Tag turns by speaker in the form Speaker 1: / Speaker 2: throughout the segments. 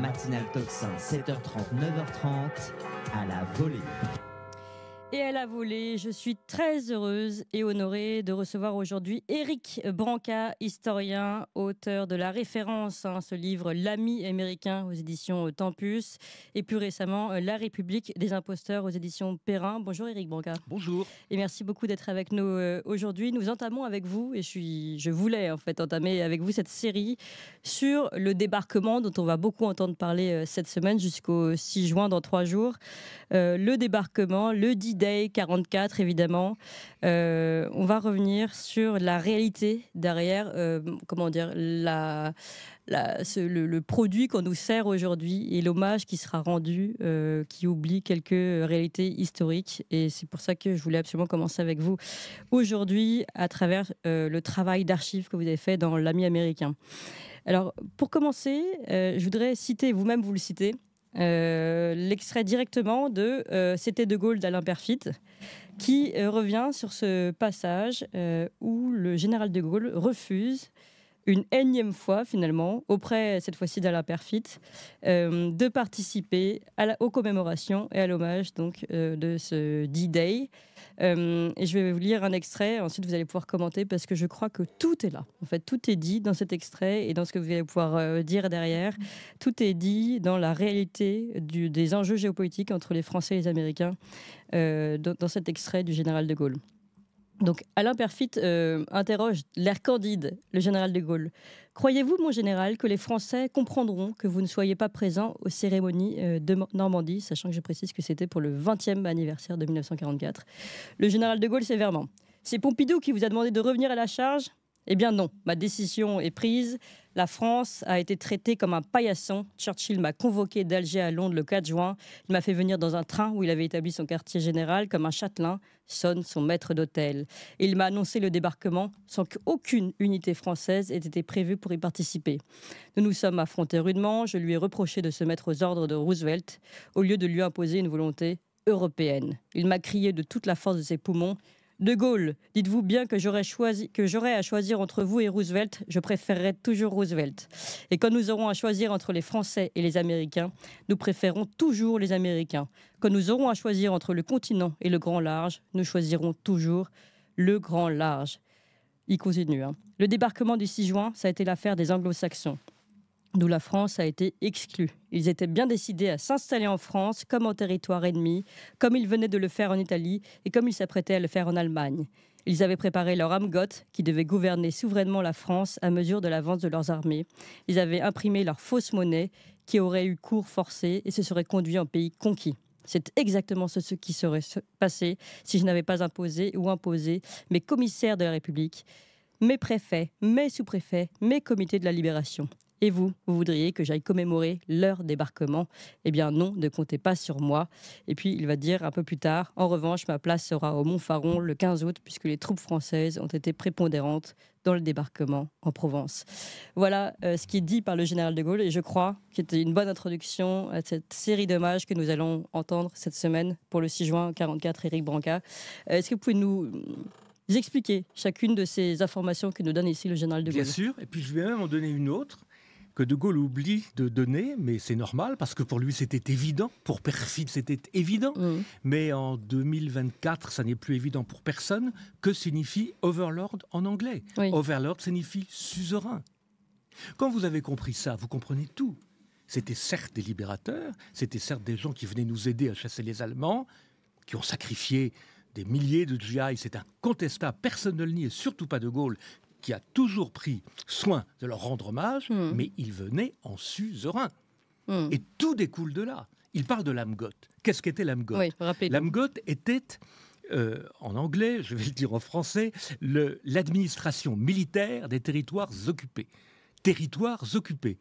Speaker 1: matinale Tocsin, 7h30, 9h30, à la volée.
Speaker 2: Et à la volée, je suis très heureuse et honorée de recevoir aujourd'hui Éric Branca, historien, auteur de la référence, ce livre L'Ami américain aux éditions Tempus, et plus récemment La République des imposteurs aux éditions Perrin. Bonjour Éric Branca.
Speaker 3: Bonjour.
Speaker 2: Et merci beaucoup d'être avec nous aujourd'hui. Nous entamons avec vous, et je voulais en fait entamer avec vous cette série sur le débarquement dont on va beaucoup entendre parler cette semaine jusqu'au 6 juin dans 3 jours. Le débarquement, le D-Day 44 évidemment. On va revenir sur la réalité derrière, le produit qu'on nous sert aujourd'hui et l'hommage qui sera rendu, qui oublie quelques réalités historiques. Et c'est pour ça que je voulais absolument commencer avec vous aujourd'hui à travers le travail d'archives que vous avez fait dans L'Ami américain. Alors, pour commencer, je voudrais citer, vous-même vous le citez, l'extrait directement de C'était de Gaulle d'Alain Peyrefitte, qui revient sur ce passage où le général de Gaulle refuse une énième fois finalement, auprès cette fois-ci d'Alain Peyrefitte, de participer aux commémorations et à l'hommage donc de ce D-Day. Et je vais vous lire un extrait, ensuite vous allez pouvoir commenter, parce que je crois que tout est là. En fait, tout est dit dans cet extrait et dans ce que vous allez pouvoir dire derrière. Tout est dit dans la réalité des enjeux géopolitiques entre les Français et les Américains dans cet extrait du général de Gaulle. Donc Alain Peyrefitte interroge l'air candide le général de Gaulle. « Croyez-vous, mon général, que les Français comprendront que vous ne soyez pas présent aux cérémonies de Normandie ?» Sachant que je précise que c'était pour le 20e anniversaire de 1944. Le général de Gaulle sévèrement. « C'est Pompidou qui vous a demandé de revenir à la charge ? Eh bien non, ma décision est prise. La France a été traitée comme un paillasson. Churchill m'a convoqué d'Alger à Londres le 4 juin. Il m'a fait venir dans un train où il avait établi son quartier général comme un châtelain sonne son maître d'hôtel. Il m'a annoncé le débarquement sans qu'aucune unité française ait été prévue pour y participer. Nous nous sommes affrontés rudement. Je lui ai reproché de se mettre aux ordres de Roosevelt au lieu de lui imposer une volonté européenne. Il m'a crié de toute la force de ses poumons: De Gaulle, dites-vous bien que j'aurais à choisir entre vous et Roosevelt, je préférerais toujours Roosevelt. Et quand nous aurons à choisir entre les Français et les Américains, nous préférons toujours les Américains. Quand nous aurons à choisir entre le continent et le grand large, nous choisirons toujours le grand large. » Il continue. Le débarquement du 6 juin, ça a été l'affaire des Anglo-Saxons, d'où la France a été exclue. Ils étaient bien décidés à s'installer en France comme en territoire ennemi, comme ils venaient de le faire en Italie et comme ils s'apprêtaient à le faire en Allemagne. Ils avaient préparé leur Amgott qui devait gouverner souverainement la France à mesure de l'avance de leurs armées. Ils avaient imprimé leur fausse monnaie qui aurait eu cours forcé et se serait conduit en pays conquis. C'est exactement ce qui serait passé si je n'avais pas imposé mes commissaires de la République, mes préfets, mes sous-préfets, mes comités de la libération. Et vous voudriez que j'aille commémorer leur débarquement ? Eh bien non, ne comptez pas sur moi. Et puis il va dire un peu plus tard: en revanche, ma place sera au Montfaron le 15 août, puisque les troupes françaises ont été prépondérantes dans le débarquement en Provence. Voilà ce qui est dit par le général de Gaulle, et je crois que c'était une bonne introduction à cette série d'hommages que nous allons entendre cette semaine pour le 6 juin 44, Éric Branca. Est-ce que vous pouvez nous expliquer chacune de ces informations que nous donne ici le général de Gaulle ?
Speaker 3: Bien sûr, et puis je vais même en donner une autre que de Gaulle oublie de donner, mais c'est normal, parce que pour lui c'était évident, pour Peyrefitte c'était évident, mais en 2024 ça n'est plus évident pour personne. Que signifie overlord en anglais ? Overlord signifie suzerain. Quand vous avez compris ça, vous comprenez tout. C'était certes des libérateurs, c'était certes des gens qui venaient nous aider à chasser les Allemands, qui ont sacrifié des milliers de GI, c'est incontestable, personne ne le nie, et surtout pas de Gaulle, qui a toujours pris soin de leur rendre hommage, mais ils venaient en suzerain. Et tout découle de là. Il parle de l'Amgott. Qu'est-ce qu'était l'Amgott ? L'Amgott était, en anglais, je vais le dire en français, l'administration militaire des territoires occupés. Territoires occupés.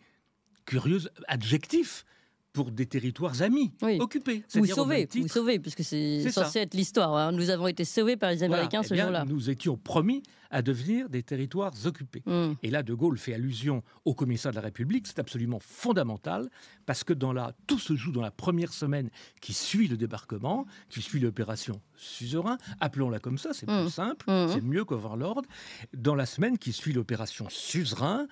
Speaker 3: Curieux adjectif pour des territoires amis, occupés.
Speaker 2: Vous sauvez, puisque c'est censé être l'histoire. Nous avons été sauvés par les Américains ce jour-là.
Speaker 3: Nous étions promis à devenir des territoires occupés. Et là, de Gaulle fait allusion au commissaire de la République. C'est absolument fondamental, parce que tout se joue dans la première semaine qui suit le débarquement, qui suit l'opération Suzerain. Appelons-la comme ça, c'est plus simple, c'est mieux qu'Overlord. Dans la semaine qui suit l'opération Suzerain,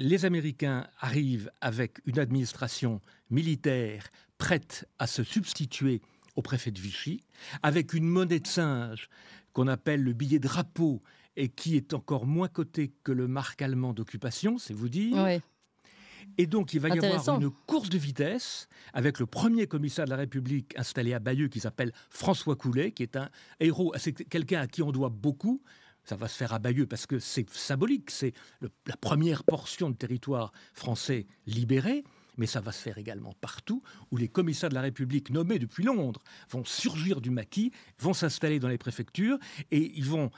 Speaker 3: les Américains arrivent avec une administration militaire prête à se substituer au préfet de Vichy, avec une monnaie de singe qu'on appelle le billet drapeau et qui est encore moins coté que le marque allemand d'occupation, c'est vous dire.
Speaker 2: Ouais.
Speaker 3: Et donc, il va y avoir une course de vitesse avec le premier commissaire de la République installé à Bayeux qui s'appelle François Coulet, qui est un héros, c'est quelqu'un à qui on doit beaucoup. Ça va se faire à Bayeux parce que c'est symbolique, c'est la première portion de territoire français libéré. Mais ça va se faire également partout où les commissaires de la République nommés depuis Londres vont surgir du maquis, vont s'installer dans les préfectures et ils vont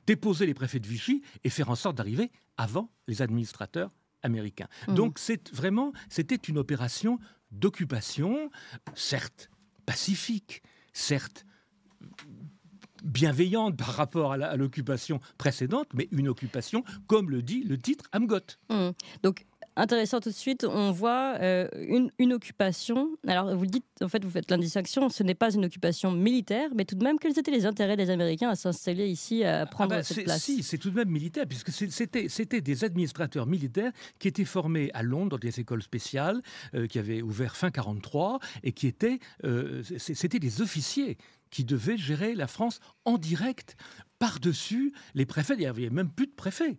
Speaker 3: déposer les préfets de Vichy et faire en sorte d'arriver avant les administrateurs américains. Donc c'était une opération d'occupation, certes pacifique, certes bienveillante par rapport à l'occupation précédente, mais une occupation, comme le dit le titre, Amgot.
Speaker 2: Donc, intéressant tout de suite, on voit une occupation. Alors, vous le dites, en fait, vous faites l'indistinction, ce n'est pas une occupation militaire, mais tout de même, quels étaient les intérêts des Américains à s'installer ici, à prendre cette place ?
Speaker 3: Si, c'est tout de même militaire, puisque c'était des administrateurs militaires qui étaient formés à Londres dans des écoles spéciales, qui avaient ouvert fin 1943, et qui c'était des officiers qui devaient gérer la France en direct, par-dessus les préfets. Il n'y avait même plus de préfets.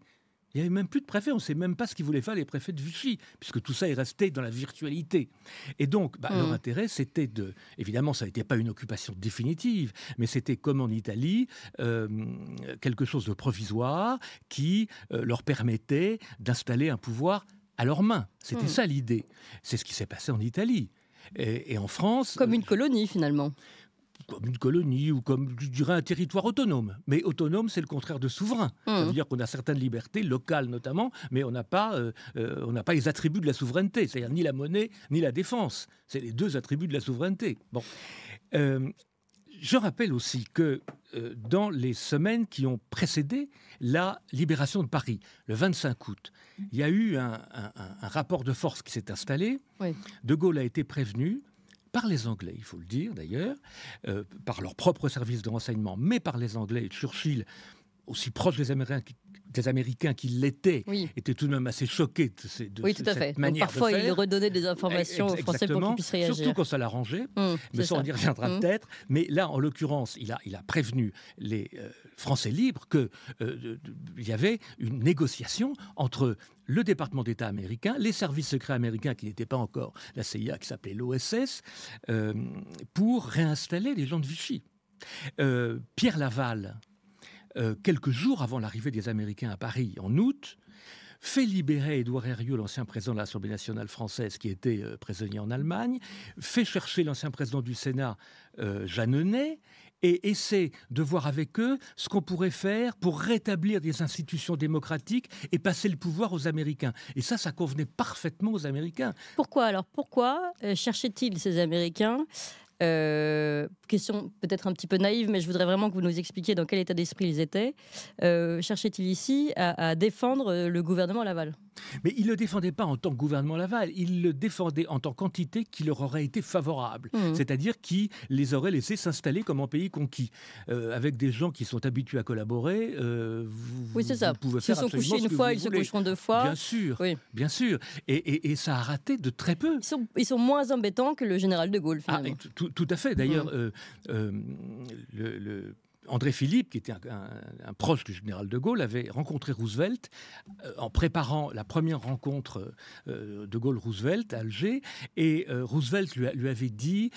Speaker 3: Il n'y avait même plus de préfets, on ne sait même pas ce qu'ils voulaient faire les préfets de Vichy, puisque tout ça est resté dans la virtualité. Et donc, leur intérêt, c'était évidemment, ça n'était pas une occupation définitive, mais c'était comme en Italie, quelque chose de provisoire qui leur permettait d'installer un pouvoir à leurs mains. C'était ça l'idée. C'est ce qui s'est passé en Italie. Et en France...
Speaker 2: Comme une colonie, finalement.
Speaker 3: Comme une colonie ou comme, je dirais, un territoire autonome. Mais autonome, c'est le contraire de souverain. Ça veut dire qu'on a certaines libertés, locales notamment, mais on n'a pas les attributs de la souveraineté, c'est-à-dire ni la monnaie, ni la défense. C'est les deux attributs de la souveraineté. Bon. Je rappelle aussi que dans les semaines qui ont précédé la libération de Paris, le 25 août, il y a eu un rapport de force qui s'est installé. Oui. De Gaulle a été prévenu par les Anglais, il faut le dire d'ailleurs, par leur propre service de renseignement, mais par les Anglais. Churchill, aussi proche des Américains qu'il l'était, était tout de même assez choqué de cette manière de faire.
Speaker 2: Parfois, il redonnait des informations aux Français pour qu'ils puissent réagir.
Speaker 3: Surtout quand ça l'arrangeait, mais ça, on y reviendra peut-être. Mais là, en l'occurrence, il a prévenu les Français libres qu'il y avait une négociation entre le département d'État américain, les services secrets américains qui n'étaient pas encore la CIA, qui s'appelait l'OSS, pour réinstaller les gens de Vichy. Pierre Laval, quelques jours avant l'arrivée des Américains à Paris, en août, fait libérer Édouard Herriot, l'ancien président de l'Assemblée nationale française qui était prisonnier en Allemagne, fait chercher l'ancien président du Sénat, Jeanneney, et essaie de voir avec eux ce qu'on pourrait faire pour rétablir des institutions démocratiques et passer le pouvoir aux Américains. Et ça convenait parfaitement aux Américains.
Speaker 2: Pourquoi cherchaient-ils ces Américains ? Question peut-être un petit peu naïve, mais je voudrais vraiment que vous nous expliquiez dans quel état d'esprit ils étaient. Cherchaient-ils ici à défendre le gouvernement Laval ?
Speaker 3: Mais ils ne le défendaient pas en tant que gouvernement Laval, ils le défendaient en tant qu'entité qui leur aurait été favorable, c'est-à-dire qui les aurait laissés s'installer comme en pays conquis, avec des gens qui sont habitués à collaborer.
Speaker 2: Oui, c'est ça.
Speaker 3: Ils se
Speaker 2: sont couchés une fois, ils se coucheront deux fois.
Speaker 3: Bien sûr, bien sûr. Et ça a raté de très peu.
Speaker 2: Ils sont moins embêtants que le général de Gaulle, finalement.
Speaker 3: Tout à fait. D'ailleurs, André Philippe, qui était un proche du général de Gaulle, avait rencontré Roosevelt en préparant la première rencontre de Gaulle-Roosevelt à Alger. Et Roosevelt lui avait dit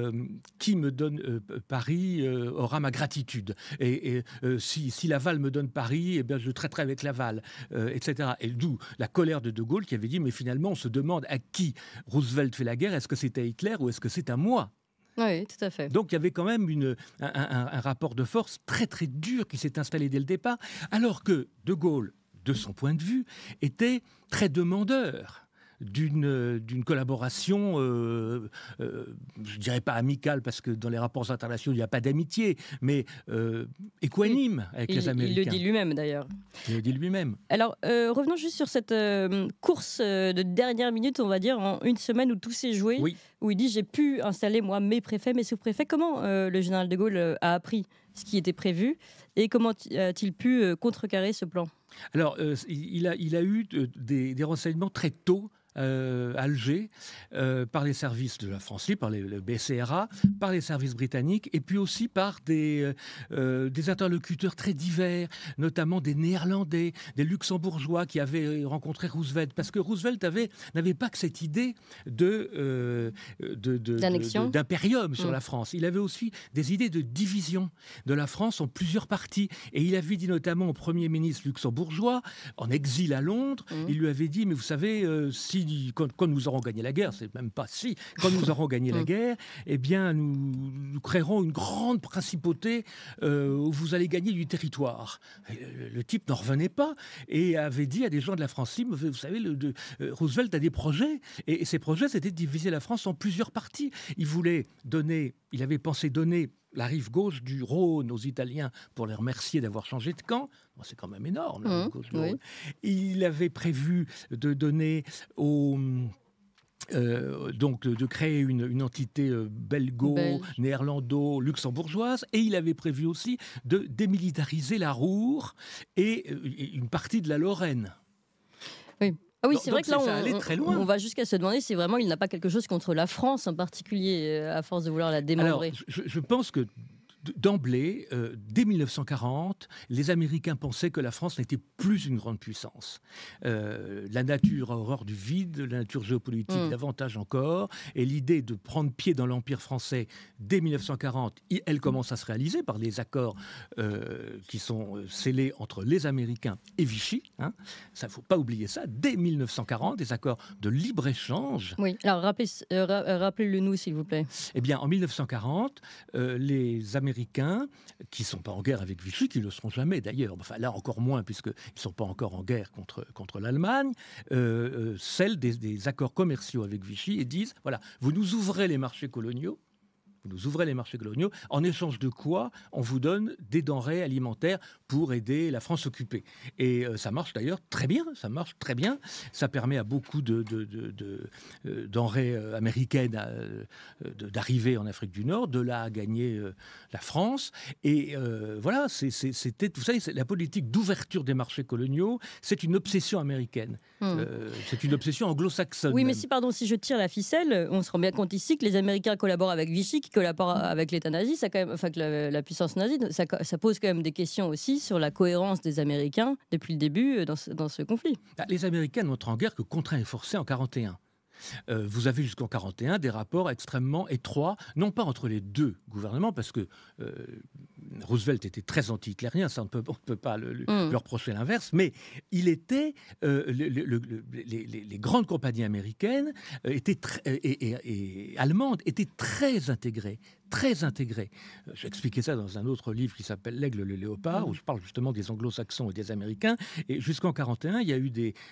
Speaker 3: « Qui me donne Paris aura ma gratitude. Et si Laval me donne Paris, eh bien, je traiterai avec Laval. » etc. Et d'où la colère de Gaulle qui avait dit « Mais finalement, on se demande à qui Roosevelt fait la guerre. Est-ce que c'est à Hitler ou est-ce que c'est à moi ?»
Speaker 2: Oui, tout à fait.
Speaker 3: Donc il y avait quand même un rapport de force très très dur qui s'est installé dès le départ, alors que De Gaulle, de son point de vue, était très demandeur d'une collaboration, je dirais pas amicale, parce que dans les rapports internationaux, il n'y a pas d'amitié, mais équanime avec les Américains.
Speaker 2: Il le dit lui-même, d'ailleurs.
Speaker 3: Il le dit lui-même.
Speaker 2: Alors, revenons juste sur cette course de dernière minute, on va dire, en une semaine où tout s'est joué, où il dit « J'ai pu installer, moi, mes préfets, mes sous-préfets ». Comment le général de Gaulle a appris ce qui était prévu et comment a-t-il pu contrecarrer ce plan ?
Speaker 3: Alors, il a eu des renseignements très tôt Alger, par les services de la France libre, par le BCRA, par les services britanniques, et puis aussi par des interlocuteurs très divers, notamment des Néerlandais, des Luxembourgeois qui avaient rencontré Roosevelt, parce que Roosevelt n'avait pas que cette idée d'impérium sur la France. Il avait aussi des idées de division de la France en plusieurs parties, et il avait dit notamment au Premier ministre luxembourgeois, en exil à Londres, il lui avait dit, mais vous savez, quand nous aurons gagné la guerre, c'est même pas si, quand nous aurons gagné la guerre, eh bien, nous créerons une grande principauté où vous allez gagner du territoire. Le type n'en revenait pas et avait dit à des gens de la France libre, vous savez, Roosevelt a des projets, et ces projets, c'était de diviser la France en plusieurs parties. Il avait pensé donner la rive gauche du Rhône aux Italiens pour les remercier d'avoir changé de camp. Bon, c'est quand même énorme, la rive gauche du Rhône. Il avait prévu de donner donc de créer une entité belgo-néerlando-luxembourgeoise, et il avait prévu aussi de démilitariser la Ruhr et une partie de la Lorraine.
Speaker 2: Oui. Ah oui, c'est vrai que là,
Speaker 3: on
Speaker 2: va jusqu'à se demander si vraiment il n'a pas quelque chose contre la France en particulier, à force de vouloir la démembrer.
Speaker 3: Alors, je pense que d'emblée, dès 1940, les Américains pensaient que la France n'était plus une grande puissance. La nature a horreur du vide, la nature géopolitique davantage encore, et l'idée de prendre pied dans l'Empire français dès 1940, elle commence à se réaliser par les accords qui sont scellés entre les Américains et Vichy. Ça, il ne faut pas oublier ça. Dès 1940, des accords de libre-échange.
Speaker 2: Oui, alors rappelez-le nous, s'il vous plaît.
Speaker 3: Eh bien, en 1940, les Américains qui ne sont pas en guerre avec Vichy, qui ne le seront jamais d'ailleurs, enfin là encore moins puisqu'ils ne sont pas encore en guerre contre l'Allemagne, scellent des accords commerciaux avec Vichy et disent, voilà, vous nous ouvrez les marchés coloniaux, en échange de quoi on vous donne des denrées alimentaires pour aider la France occupée. Et ça marche d'ailleurs très bien, ça permet à beaucoup de denrées américaines d'arriver en Afrique du Nord, de là à gagner la France. Et voilà, c'était, vous savez, la politique d'ouverture des marchés coloniaux, c'est une obsession américaine. C'est une obsession anglo-saxonne.
Speaker 2: Oui, mais
Speaker 3: même.
Speaker 2: si je tire la ficelle, on se rend bien compte ici que les Américains collaborent avec Vichy, qui collabore avec l'État nazi, ça quand même, enfin que la puissance nazie, ça pose quand même des questions aussi sur la cohérence des Américains depuis le début dans ce conflit.
Speaker 3: Les Américains n'entrent en guerre que contraints et forcés en 1941. Vous avez jusqu'en 1941 des rapports extrêmement étroits, non pas entre les deux gouvernements, parce que Roosevelt était très anti-hitlérien, ça on ne peut pas lui reprocher l'inverse, mais il était, les grandes compagnies américaines et allemandes étaient très intégrées. J'ai expliqué ça dans un autre livre qui s'appelle L'Aigle le Léopard, où je parle justement des anglo-saxons et des Américains. Et jusqu'en 1941, il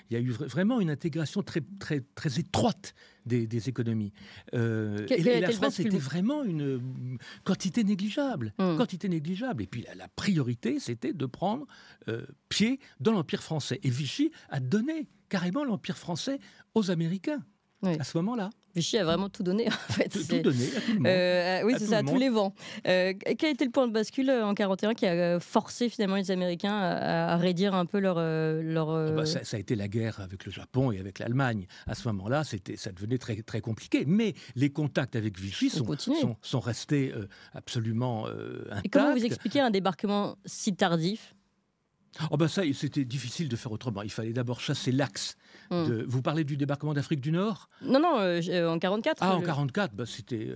Speaker 3: y a eu vraiment une intégration très, très, très étroite des économies. Et la France était vraiment une quantité négligeable. Et puis la priorité, c'était de prendre pied dans l'Empire français. Et Vichy a donné carrément l'Empire français aux Américains. Oui. À ce moment-là.
Speaker 2: Vichy a vraiment tout donné, en fait.
Speaker 3: Tout donné à tout le monde.
Speaker 2: Oui, c'est ça, à tous les vents. Quel a été le point de bascule en 1941 qui a forcé finalement les Américains à réduire un peu leur...
Speaker 3: Ça a été la guerre avec le Japon et avec l'Allemagne. À ce moment-là, ça devenait très, très compliqué. Mais les contacts avec Vichy sont restés absolument intacts.
Speaker 2: Et comment vous expliquez un débarquement si tardif ?
Speaker 3: Ça, c'était difficile de faire autrement. Il fallait d'abord chasser l'axe. Vous parlez du débarquement d'Afrique du Nord ?
Speaker 2: Non, en 1944.
Speaker 3: En 1944, c'était...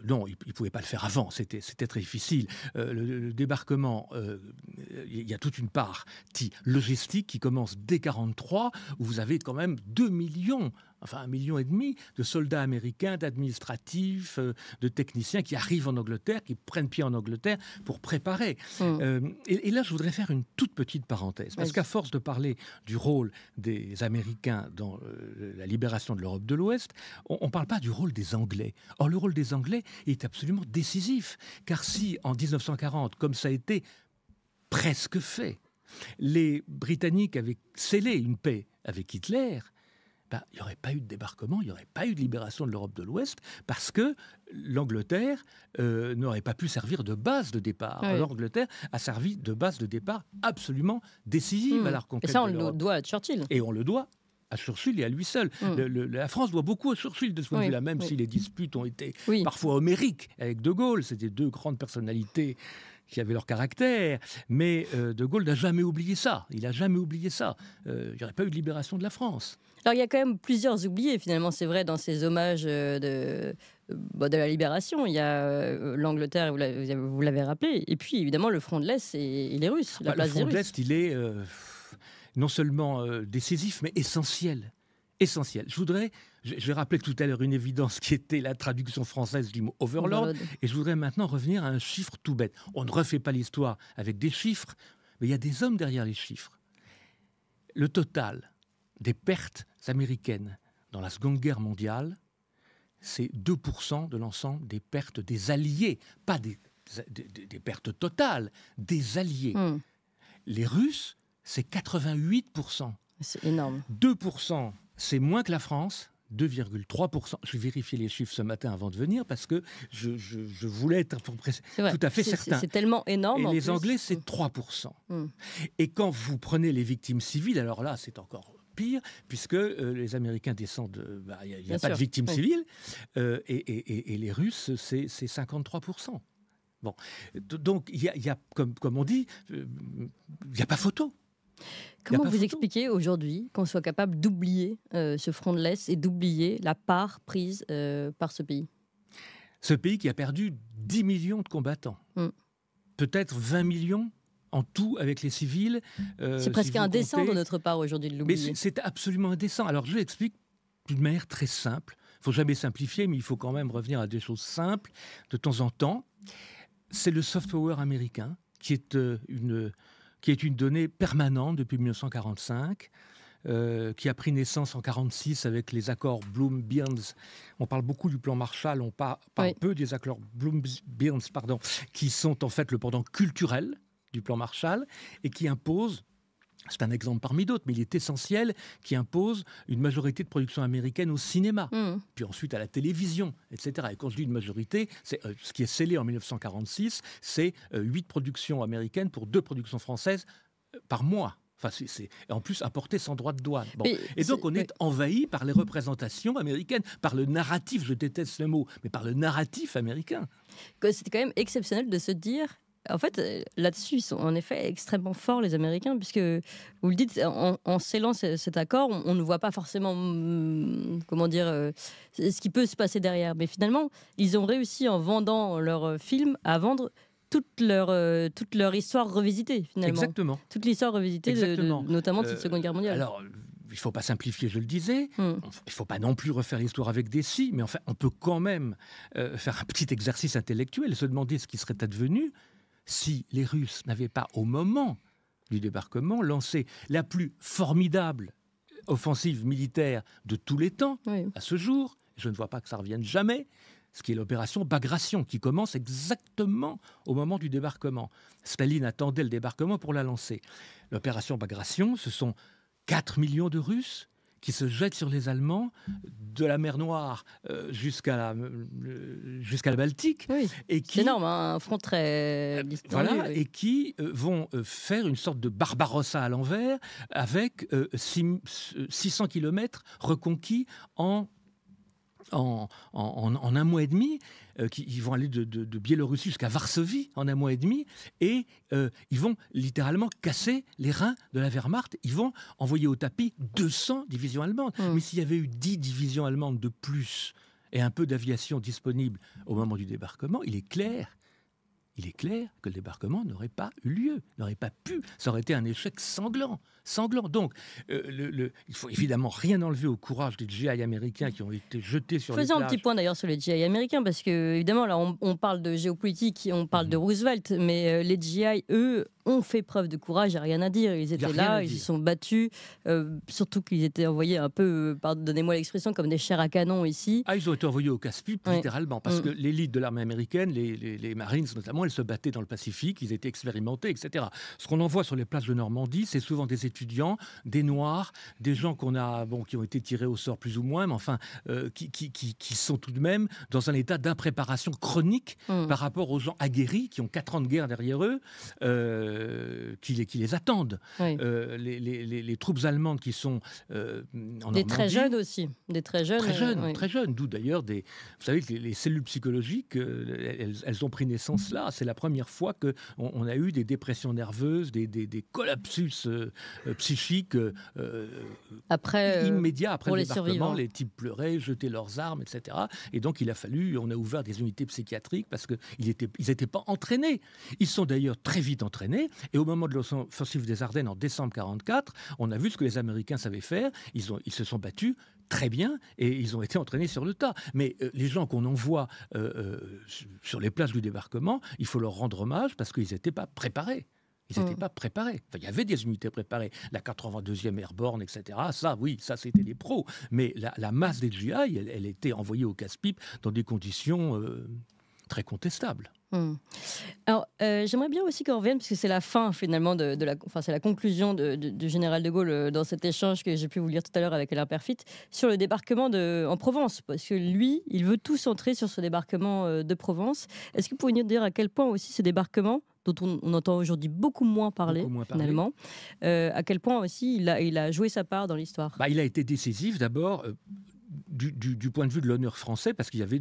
Speaker 3: non, il ne pouvait pas le faire avant. C'était très difficile. Le débarquement, il y a toute une partie logistique qui commence dès 1943, où vous avez quand même 2 millions... Enfin, 1,5 million de soldats américains, d'administratifs, de techniciens qui arrivent en Angleterre, qui prennent pied en Angleterre pour préparer. Et là, je voudrais faire une toute petite parenthèse. Parce qu'à force de parler du rôle des Américains dans la libération de l'Europe de l'Ouest, on ne parle pas du rôle des Anglais. Or, le rôle des Anglais est absolument décisif. Car si, en 1940, comme ça a été presque fait, les Britanniques avaient scellé une paix avec Hitler, il n'y aurait pas eu de débarquement, il n'y aurait pas eu de libération de l'Europe de l'Ouest, parce que l'Angleterre n'aurait pas pu servir de base de départ.
Speaker 2: Oui.
Speaker 3: L'Angleterre a servi de base de départ absolument décisive à la reconquête de l'Europe.
Speaker 2: Et ça, on le doit à Churchill.
Speaker 3: Et on le doit à Churchill et à lui seul. La France doit beaucoup à Churchill de ce point de vue-là, même si les disputes ont été parfois homériques avec De Gaulle. C'était deux grandes personnalités qui avaient leur caractère. Mais De Gaulle n'a jamais oublié ça. Il n'a jamais oublié ça. Il n'y aurait pas eu de libération de la France.
Speaker 2: Alors, il y a quand même plusieurs oubliés, finalement, c'est vrai, dans ces hommages de la libération. Il y a l'Angleterre, vous l'avez rappelé, et puis, évidemment, le front de l'Est et les Russes, la place des Russes.
Speaker 3: Le front de l'Est, il est non seulement décisif, mais essentiel. Essentiel. Je vais rappeler tout à l'heure une évidence qui était la traduction française du mot Overlord, et je voudrais maintenant revenir à un chiffre tout bête. On ne refait pas l'histoire avec des chiffres, mais il y a des hommes derrière les chiffres. Le total des pertes américaines dans la Seconde Guerre mondiale, c'est 2% de l'ensemble des pertes des Alliés, pas des pertes totales, des Alliés. Les Russes, c'est 88%.
Speaker 2: C'est énorme.
Speaker 3: 2%, c'est moins que la France. 2,3%. Je vais vérifier les chiffres ce matin avant de venir parce que je voulais être tout à fait certain.
Speaker 2: C'est tellement énorme.
Speaker 3: Et les Anglais, c'est 3%. Et quand vous prenez les victimes civiles, alors là, c'est encore pire, puisque les Américains descendent... Il n'y a pas de victimes civiles. Et les Russes, c'est 53%. Bon. Donc, il y a comme on dit, il n'y a pas photo.
Speaker 2: Comment vous expliquez aujourd'hui qu'on soit capable d'oublier ce front de l'Est et d'oublier la part prise par ce pays ?
Speaker 3: Ce pays qui a perdu 10 millions de combattants. Peut-être 20 millions en tout avec les civils.
Speaker 2: C'est presque indécent de notre part aujourd'hui de l'oublier.
Speaker 3: Mais c'est absolument indécent. Alors je l'explique d'une manière très simple. Il ne faut jamais simplifier, mais il faut quand même revenir à des choses simples de temps en temps. C'est le soft power américain qui est une donnée permanente depuis 1945, qui a pris naissance en 1946 avec les accords Bloom-Burns. On parle beaucoup du plan Marshall, on parle peu des accords Bloom-Burns, qui sont en fait le pendant culturel du plan Marshall et qui imposent, c'est un exemple parmi d'autres, mais il est essentiel, qui impose une majorité de production américaine au cinéma, puis ensuite à la télévision, etc. Et quand je dis une majorité, ce qui est scellé en 1946, c'est 8 productions américaines pour 2 productions françaises par mois. Enfin, c'est en plus importé sans droit de douane. Bon. Et donc on est envahi par les représentations américaines, par le narratif, je déteste le mot, mais par le narratif américain.
Speaker 2: C'était quand même exceptionnel de se dire... En fait, là-dessus, ils sont en effet extrêmement forts, les Américains, puisque, vous le dites, en scellant cet accord, on ne voit pas forcément, ce qui peut se passer derrière. Mais finalement, ils ont réussi, en vendant leurs films, à vendre toute leur histoire revisitée, finalement.
Speaker 3: Exactement.
Speaker 2: Toute l'histoire revisitée, notamment de cette Seconde Guerre mondiale.
Speaker 3: Alors, il ne faut pas simplifier, je le disais. Il ne faut pas non plus refaire l'histoire avec des si, mais enfin, on peut quand même faire un petit exercice intellectuel et se demander ce qui serait advenu si les Russes n'avaient pas, au moment du débarquement, lancé la plus formidable offensive militaire de tous les temps, à ce jour, je ne vois pas que ça revienne jamais, ce qui est l'opération Bagration, qui commence exactement au moment du débarquement. Staline attendait le débarquement pour la lancer. L'opération Bagration, ce sont 4 millions de Russes qui se jettent sur les Allemands de la mer Noire jusqu'à la Baltique.
Speaker 2: Oui, et qui, c'est énorme, un front très distingué.
Speaker 3: Voilà, et qui vont faire une sorte de Barbarossa à l'envers avec 600 kilomètres reconquis en un mois et demi, ils vont aller de Biélorussie jusqu'à Varsovie en un mois et demi, et ils vont littéralement casser les reins de la Wehrmacht. Ils vont envoyer au tapis 200 divisions allemandes. Mais s'il y avait eu 10 divisions allemandes de plus et un peu d'aviation disponible au moment du débarquement, il est clair que le débarquement n'aurait pas eu lieu, n'aurait pas pu. Ça aurait été un échec sanglant. Donc, il faut évidemment rien enlever au courage des GI américains qui ont été jetés sur les plages.
Speaker 2: Faisons un petit point d'ailleurs sur les GI américains, parce que évidemment, là, on parle de géopolitique, on parle de Roosevelt, mais les GI, eux, ont fait preuve de courage, il n'y a rien à dire. Ils étaient là, ils se sont battus, surtout qu'ils étaient envoyés un peu, pardonnez-moi l'expression, comme des chairs à canon ici.
Speaker 3: Ah, ils ont été envoyés au casse-pipe, littéralement, parce que l'élite de l'armée américaine, les Marines notamment, elles se battaient dans le Pacifique, ils étaient expérimentés, etc. Ce qu'on en voit sur les plages de Normandie, c'est souvent des étudiants, des Noirs, des gens qui ont été tirés au sort plus ou moins, mais enfin, qui sont tout de même dans un état d'impréparation chronique par rapport aux gens aguerris qui ont 4 ans de guerre derrière eux, qui les attendent. Oui. Les troupes allemandes qui sont en Normandie...
Speaker 2: Des très jeunes aussi. Des très jeunes.
Speaker 3: Très jeunes. D'où d'ailleurs, vous savez que les cellules psychologiques, elles ont pris naissance là. C'est la première fois qu'on a eu des dépressions nerveuses, des collapsus psychiques immédiats après le débarquement. Les types pleuraient, jetaient leurs armes, etc. Et donc, on a ouvert des unités psychiatriques parce qu'ils n'étaient pas entraînés. Ils sont d'ailleurs très vite entraînés. Et au moment de l'offensive des Ardennes en décembre 1944, on a vu ce que les Américains savaient faire. Ils se sont battus très bien et ils ont été entraînés sur le tas. Mais les gens qu'on envoie sur les plages du débarquement, il faut leur rendre hommage parce qu'ils n'étaient pas préparés. Ils n'étaient pas préparés. Enfin, il y avait des unités préparées. La 82e Airborne, etc. Ça, c'était des pros. Mais la masse des GI, elle était envoyée au casse-pipe dans des conditions très contestables.
Speaker 2: Alors, j'aimerais bien aussi qu'on revienne, parce que c'est la fin finalement c'est la conclusion du général de Gaulle dans cet échange que j'ai pu vous lire tout à l'heure avec Alain Perfit, sur le débarquement en Provence, parce que lui, il veut tout centrer sur ce débarquement de Provence. Est-ce que vous pourriez nous dire à quel point aussi ce débarquement, dont on entend aujourd'hui beaucoup moins parler, finalement, à quel point aussi il a joué sa part dans l'histoire?
Speaker 3: Il a été décisif d'abord. Du point de vue de l'honneur français, parce qu'il y avait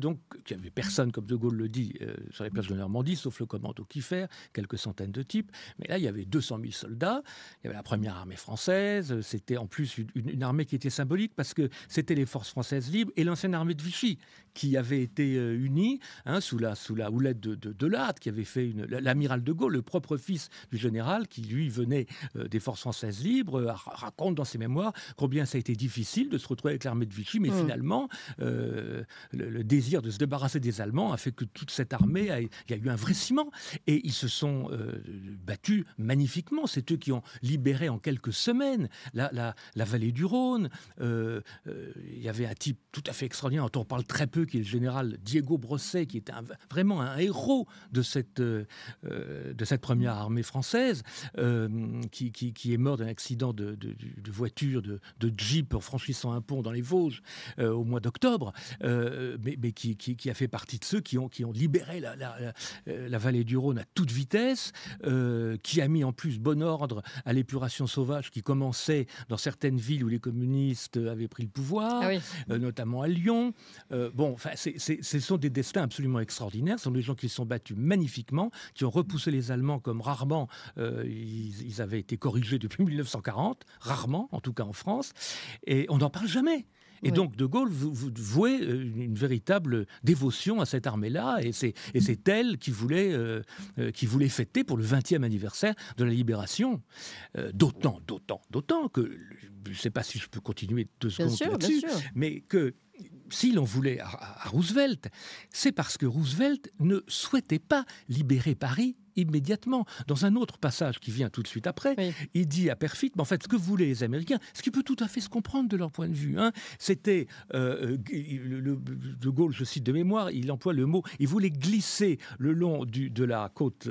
Speaker 3: personne, comme De Gaulle le dit, sur les plages de Normandie, sauf le commando Kieffer, quelques centaines de types. Mais là, il y avait 200 000 soldats. Il y avait la première armée française. C'était en plus une armée qui était symbolique, parce que c'était les forces françaises libres et l'ancienne armée de Vichy, qui avait été unie sous la houlette de Lattre, qui avait fait l'amiral de Gaulle, le propre fils du général, qui lui venait des forces françaises libres, raconte dans ses mémoires combien ça a été difficile de se retrouver avec l'armée de Vichy, mais finalement, le désir de se débarrasser des Allemands a fait que toute cette armée, il y a eu un vrai ciment. Et ils se sont battus magnifiquement. C'est eux qui ont libéré en quelques semaines la vallée du Rhône. Il y avait un type tout à fait extraordinaire, dont on parle très peu, qui est le général Diego Brosset, qui était vraiment un héros de cette première armée française, qui est mort d'un accident de voiture, de jeep en franchissant un pont dans les Vosges au mois d'octobre, mais qui a fait partie de ceux qui ont libéré la vallée du Rhône à toute vitesse, qui a mis en plus bon ordre à l'épuration sauvage qui commençait dans certaines villes où les communistes avaient pris le pouvoir, notamment à Lyon. Ce sont des destins absolument extraordinaires. Ce sont des gens qui se sont battus magnifiquement, qui ont repoussé les Allemands comme rarement ils avaient été corrigés depuis 1940, rarement, en tout cas en France, et on n'en parle jamais. Et donc, De Gaulle vouait une véritable dévotion à cette armée-là, et c'est elle qui voulait fêter pour le 20e anniversaire de la libération. D'autant que, je ne sais pas si je peux continuer 2 secondes là-dessus, mais que si l'on voulait à Roosevelt, c'est parce que Roosevelt ne souhaitait pas libérer Paris immédiatement. Dans un autre passage qui vient tout de suite après, il dit à Perfit, mais en fait, ce que voulaient les Américains, ce qui peut tout à fait se comprendre de leur point de vue, c'était, De Gaulle, je cite de mémoire, il emploie le mot, il voulait glisser le long de la côte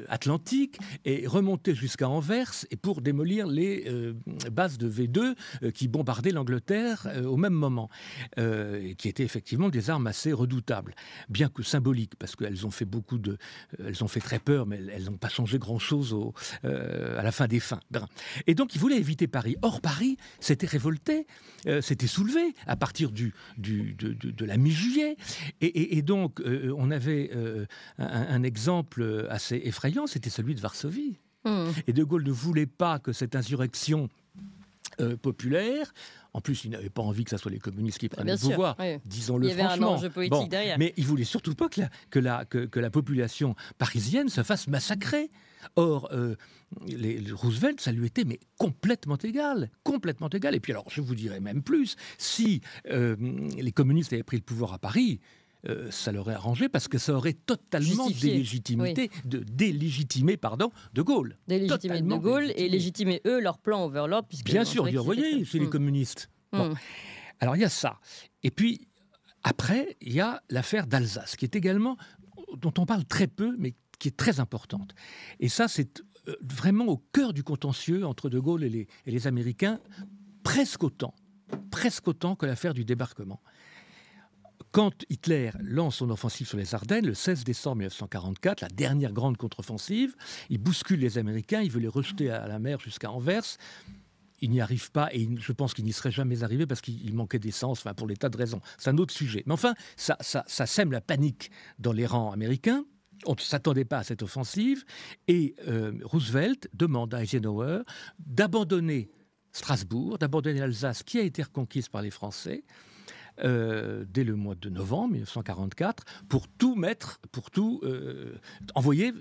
Speaker 3: atlantique et remonter jusqu'à Anvers et pour démolir les bases de V2 qui bombardaient l'Angleterre au même moment, et qui étaient effectivement des armes assez redoutables, bien que symboliques, parce qu'elles ont fait elles ont fait très peur, mais elles n'ont pas changé grand-chose à la fin des fins. Et donc, il voulait éviter Paris. Or, Paris s'était révolté, s'était soulevé à partir de la mi-juillet. Et donc, on avait un exemple assez effrayant, c'était celui de Varsovie. Et De Gaulle ne voulait pas que cette insurrection populaire... En plus, il n'avait pas envie que ce soit les communistes qui prennent le pouvoir, disons-le franchement. Il y avait un enjeu politique derrière. Mais il ne voulait surtout pas que la population parisienne se fasse massacrer. Or, Roosevelt, ça lui était complètement égal. Complètement égal. Et puis alors, je vous dirais même plus, si les communistes avaient pris le pouvoir à Paris, ça leur aurait arrangé parce que ça aurait totalement délégitimé De Gaulle.
Speaker 2: Délégitimé De Gaulle et légitimer eux leur plan Overlord.
Speaker 3: Bien sûr, dire, voyez, c'est les communistes. Bon. Alors il y a ça. Et puis après, il y a l'affaire d'Alsace, qui est également, dont on parle très peu, mais qui est très importante. Et ça, c'est vraiment au cœur du contentieux entre De Gaulle et les Américains, presque autant que l'affaire du débarquement. Quand Hitler lance son offensive sur les Ardennes, le 16 décembre 1944, la dernière grande contre-offensive, il bouscule les Américains, il veut les rejeter à la mer jusqu'à Anvers. Il n'y arrive pas, et je pense qu'il n'y serait jamais arrivé parce qu'il manquait d'essence, pour des tas de raisons. C'est un autre sujet. Mais enfin, ça sème la panique dans les rangs américains. On ne s'attendait pas à cette offensive. Et Roosevelt demande à Eisenhower d'abandonner Strasbourg, d'abandonner l'Alsace qui a été reconquise par les Français dès le mois de novembre 1944 pour tout envoyer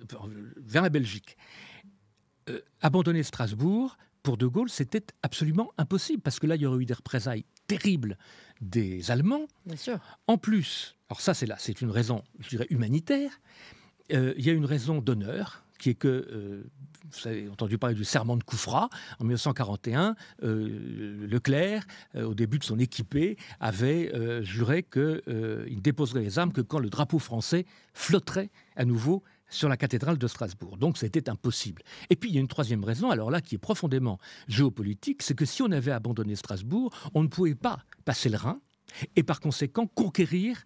Speaker 3: vers la Belgique. Abandonner Strasbourg, pour De Gaulle, c'était absolument impossible parce que là, il y aurait eu des représailles terribles des Allemands.
Speaker 2: Bien sûr.
Speaker 3: En plus, alors ça, c'est une raison, je dirais, humanitaire. Il y a une raison d'honneur qui est que, vous avez entendu parler du serment de Koufra, en 1941, Leclerc, au début de son équipée, avait juré qu'il ne déposerait les armes que quand le drapeau français flotterait à nouveau sur la cathédrale de Strasbourg. Donc c'était impossible. Et puis il y a une troisième raison, alors là, qui est profondément géopolitique, c'est que si on avait abandonné Strasbourg, on ne pouvait pas passer le Rhin et par conséquent conquérir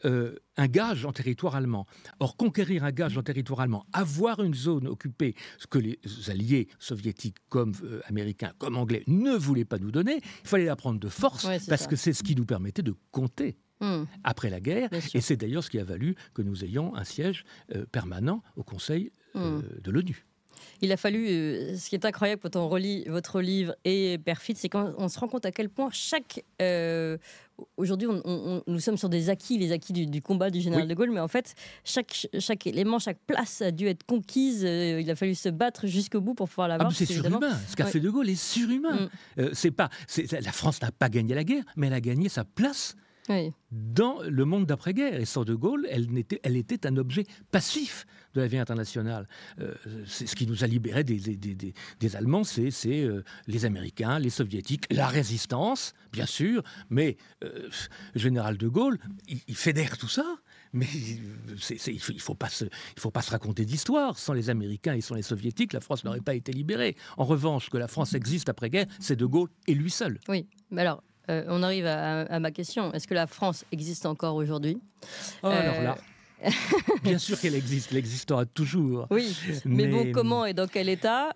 Speaker 3: un gage en territoire allemand. Or, conquérir un gage en territoire allemand, avoir une zone occupée, ce que les alliés soviétiques comme américains, comme anglais, ne voulaient pas nous donner, il fallait la prendre de force, parce que c'est ce qui nous permettait de compter après la guerre. Et c'est d'ailleurs ce qui a valu que nous ayons un siège permanent au Conseil de l'ONU.
Speaker 2: Il a fallu, ce qui est incroyable quand on relit votre livre et Perfide, c'est qu'on se rend compte à quel point aujourd'hui, nous sommes sur des acquis, les acquis du combat du général de Gaulle, mais en fait, chaque élément, chaque place a dû être conquise. Il a fallu se battre jusqu'au bout pour pouvoir l'avoir.
Speaker 3: C'est surhumain. Ce qu'a fait De Gaulle est surhumain. La France n'a pas gagné la guerre, mais elle a gagné sa place dans le monde d'après-guerre. Et sans De Gaulle, elle était un objet passif de la vie internationale. C'est ce qui nous a libérés des Allemands, c'est les Américains, les Soviétiques, la résistance, bien sûr, mais le général De Gaulle, il fédère tout ça. Mais il faut pas se raconter d'histoire. Sans les Américains et sans les Soviétiques, la France n'aurait pas été libérée. En revanche, que la France existe après-guerre, c'est De Gaulle et lui seul.
Speaker 2: Oui, mais alors, on arrive à ma question. Est-ce que la France existe encore aujourd'hui ?
Speaker 3: Alors là, bien sûr qu'elle existe, elle existera toujours.
Speaker 2: Oui, mais bon, comment et dans quel état ?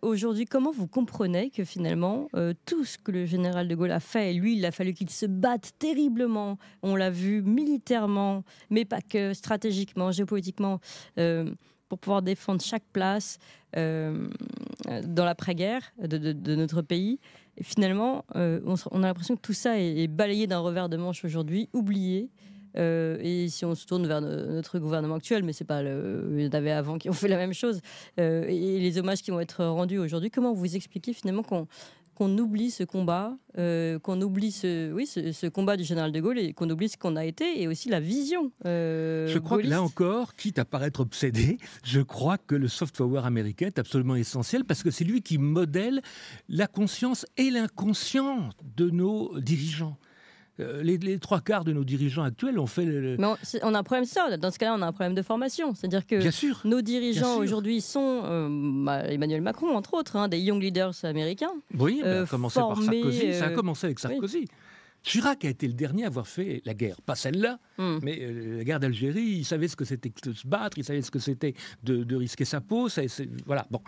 Speaker 2: Aujourd'hui, comment vous comprenez que finalement, tout ce que le général de Gaulle a fait, et lui, il a fallu qu'il se batte terriblement, on l'a vu militairement, mais pas que, stratégiquement, géopolitiquement, pour pouvoir défendre chaque place dans l'après-guerre de notre pays. Et finalement, on a l'impression que tout ça est balayé d'un revers de manche aujourd'hui, oublié. Et si on se tourne vers notre gouvernement actuel, mais c'est pas il y en avait avant qui ont fait la même chose, et les hommages qui vont être rendus aujourd'hui, comment vous expliquez finalement qu'on oublie ce combat, qu'on oublie ce combat du général de Gaulle et qu'on oublie ce qu'on a été et aussi la vision
Speaker 3: Je crois gaulliste. Que là encore, quitte à paraître obsédé, je crois que le soft power américain est absolument essentiel parce que c'est lui qui modèle la conscience et l'inconscient de nos dirigeants. Les trois quarts de nos dirigeants actuels ont fait...
Speaker 2: Mais on a un problème ça. Dans ce cas-là, on a un problème de formation. C'est-à-dire que nos dirigeants aujourd'hui sont Emmanuel Macron, entre autres, des young leaders américains.
Speaker 3: Oui, ça a commencé par Sarkozy. Ça a commencé avec Sarkozy. Oui. Chirac a été le dernier à avoir fait la guerre. Pas celle-là, mais la guerre d'Algérie, il savait ce que c'était que de se battre, il savait ce que c'était de risquer sa peau. Voilà. Bon,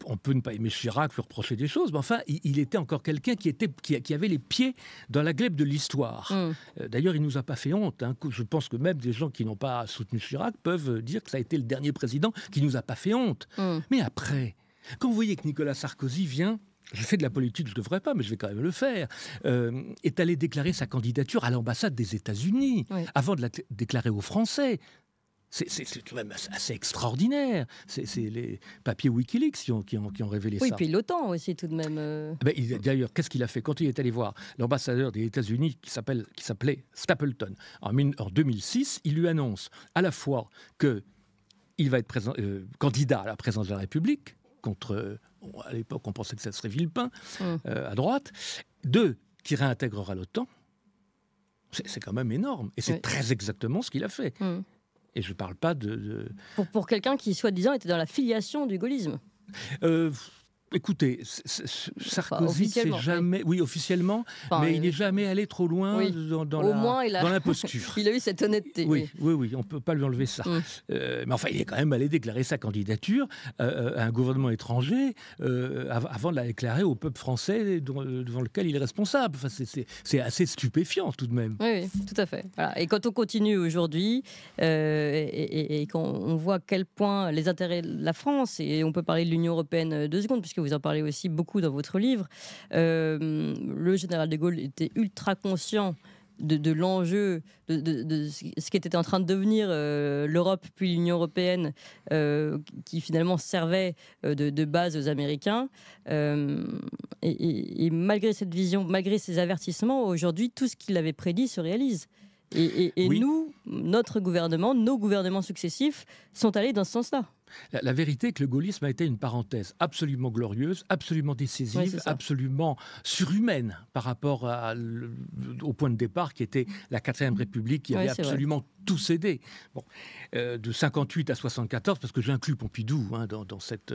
Speaker 3: on peut ne pas aimer Chirac, lui reprocher des choses, mais enfin, il était encore quelqu'un qui avait les pieds dans la glèbe de l'histoire. D'ailleurs, il ne nous a pas fait honte. Je pense que même des gens qui n'ont pas soutenu Chirac peuvent dire que ça a été le dernier président qui ne nous a pas fait honte. Mais après, quand vous voyez que Nicolas Sarkozy vient... Je fais de la politique, je ne devrais pas, mais je vais quand même le faire, est allé déclarer sa candidature à l'ambassade des États-Unis, avant de la déclarer aux Français. C'est tout de même assez extraordinaire. C'est les papiers Wikileaks qui ont révélé ça.
Speaker 2: Oui, puis l'OTAN aussi, tout de même.
Speaker 3: D'ailleurs, qu'est-ce qu'il a fait quand il est allé voir l'ambassadeur des États-Unis qui s'appelait Stapleton en 2006? Il lui annonce à la fois qu'il va être candidat à la présidence de la République contre, à l'époque, on pensait que ça serait Villepin à droite. 2, qu'il réintégrera l'OTAN. C'est quand même énorme. Et c'est très exactement ce qu'il a fait. Et je ne parle pas de...
Speaker 2: Pour quelqu'un qui, soi-disant, était dans la filiation du gaullisme.
Speaker 3: Écoutez, Sarkozy, c'est jamais... Oui, officiellement, mais il n'est jamais allé trop loin dans l'imposture.
Speaker 2: Il a eu cette honnêteté.
Speaker 3: Oui, on ne peut pas lui enlever ça. Mais enfin, il est quand même allé déclarer sa candidature à un gouvernement étranger avant de la déclarer au peuple français devant lequel il est responsable. Enfin, c'est assez stupéfiant tout de même.
Speaker 2: Oui, tout à fait. Voilà. Et quand on continue aujourd'hui et quand on voit à quel point les intérêts de la France, et on peut parler de l'Union européenne 2 secondes, puisque vous en parlez aussi beaucoup dans votre livre, le général de Gaulle était ultra conscient de l'enjeu, de ce qui était en train de devenir l'Europe puis l'Union européenne, qui finalement servait de base aux Américains. Et malgré cette vision, malgré ces avertissements, aujourd'hui, tout ce qu'il avait prédit se réalise. Et nous, notre gouvernement, nos gouvernements successifs sont allés dans ce sens-là.
Speaker 3: La vérité est que le gaullisme a été une parenthèse absolument glorieuse, absolument décisive, absolument surhumaine par rapport au point de départ qui était la 4e République qui avait absolument tout cédé. Bon, de 58 à 74, parce que j'inclus Pompidou dans cette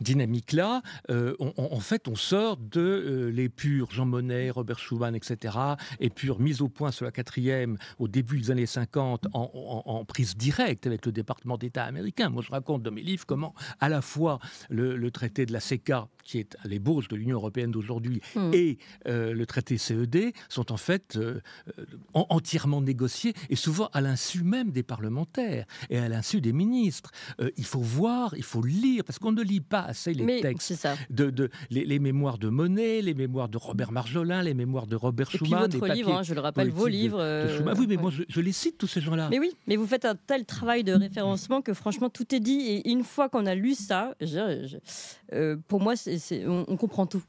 Speaker 3: dynamique-là, en fait, on sort de l'épure Jean Monnet, Robert Schuman, etc., épure mise au point sur la 4e au début des années 50 en prise directe avec le département d'État américain. Moi, je raconte dans mes livres comment à la fois le traité de la CECA, qui est à l'ébauche de l'Union européenne d'aujourd'hui, et le traité CED sont en fait entièrement négociés et souvent à l'insu même des parlementaires et à l'insu des ministres. Il faut voir, il faut lire, parce qu'on ne lit pas assez les textes. Les mémoires de Monnet, les mémoires de Robert Marjolin, les mémoires de Robert Schuman.
Speaker 2: Et puis votre livre, je le rappelle, vos livres.
Speaker 3: Oui, mais moi je les cite, tous ces gens-là.
Speaker 2: Mais oui, mais vous faites un tel travail de référencement que franchement tout est dit. Et une fois qu'on a lu ça, pour moi, on comprend tout.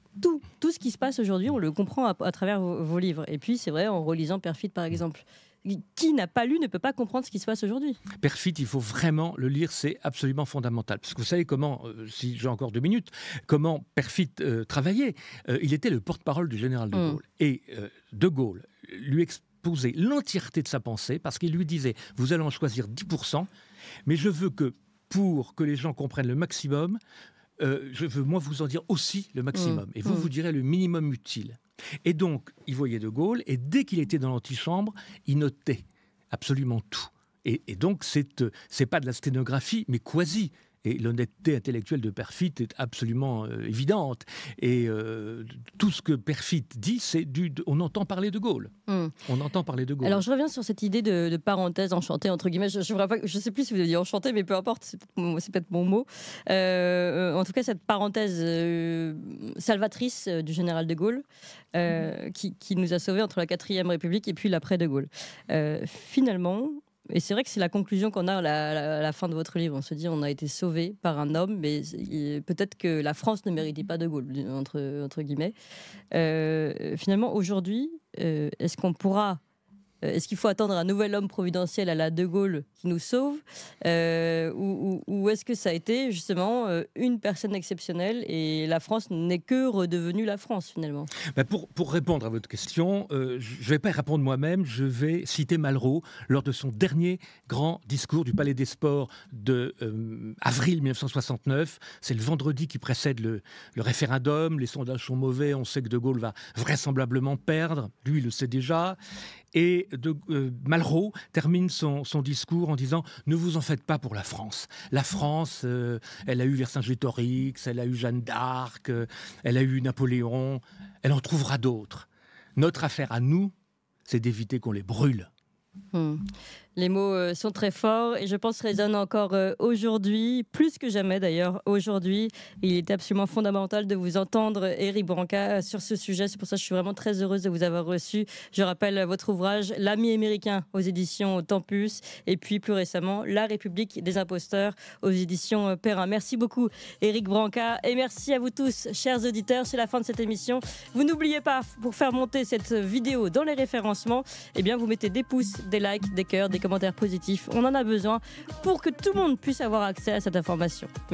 Speaker 2: Tout ce qui se passe aujourd'hui, on le comprend à travers vos livres. Et puis, c'est vrai, en relisant Perfit, par exemple. Qui n'a pas lu ne peut pas comprendre ce qui se passe aujourd'hui.
Speaker 3: Perfit, il faut vraiment le lire, c'est absolument fondamental. Parce que vous savez comment, si j'ai encore 2 minutes, comment Perfit travaillait. Il était le porte-parole du général de Gaulle. Et de Gaulle lui exposait l'entièreté de sa pensée, parce qu'il lui disait, vous allez en choisir 10%, mais je veux que, pour que les gens comprennent le maximum, je veux moi vous en dire aussi le maximum. Et vous direz le minimum utile. Et donc, il voyait de Gaulle, et dès qu'il était dans l'antichambre, il notait absolument tout. Et donc, c'est pas de la sténographie, mais quasi. Et l'honnêteté intellectuelle de Perfit est absolument évidente. Et tout ce que Perfit dit, c'est on entend parler de Gaulle. On entend parler de Gaulle.
Speaker 2: Alors, je reviens sur cette idée de parenthèse enchantée, entre guillemets. Je ne sais plus si vous avez dit enchantée, mais peu importe, c'est peut-être mon mot. En tout cas, cette parenthèse salvatrice du général de Gaulle, qui nous a sauvés entre la 4e République et puis l'après de Gaulle. Finalement... Et c'est vrai que c'est la conclusion qu'on a à la fin de votre livre. On se dit on a été sauvé par un homme, mais peut-être que la France ne méritait pas de Gaulle, entre guillemets. Finalement, aujourd'hui, est-ce qu'il faut attendre un nouvel homme providentiel à la De Gaulle qui nous sauve, ou est-ce que ça a été justement une personne exceptionnelle et la France n'est que redevenue la France finalement?
Speaker 3: Pour répondre à votre question, je ne vais pas y répondre moi-même, je vais citer Malraux lors de son dernier grand discours du Palais des Sports de avril 1969. C'est le vendredi qui précède le référendum, les sondages sont mauvais, on sait que De Gaulle va vraisemblablement perdre, lui il le sait déjà. Et Malraux termine son discours en disant « Ne vous en faites pas pour la France. La France, elle a eu Vercingétorix, elle a eu Jeanne d'Arc, elle a eu Napoléon, elle en trouvera d'autres. Notre affaire à nous, c'est d'éviter qu'on les brûle. »
Speaker 2: Les mots sont très forts et je pense résonnent encore aujourd'hui, plus que jamais d'ailleurs aujourd'hui. Il est absolument fondamental de vous entendre, Éric Branca, sur ce sujet. C'est pour ça que je suis vraiment très heureuse de vous avoir reçu. Je rappelle votre ouvrage « L'ami américain » aux éditions Tempus et puis plus récemment « La République des imposteurs » aux éditions Perrin. Merci beaucoup Éric Branca et merci à vous tous, chers auditeurs. C'est la fin de cette émission. Vous n'oubliez pas, pour faire monter cette vidéo dans les référencements, eh bien vous mettez des pouces, des likes, des cœurs, des commentaires positifs. On en a besoin pour que tout le monde puisse avoir accès à cette information. Merci.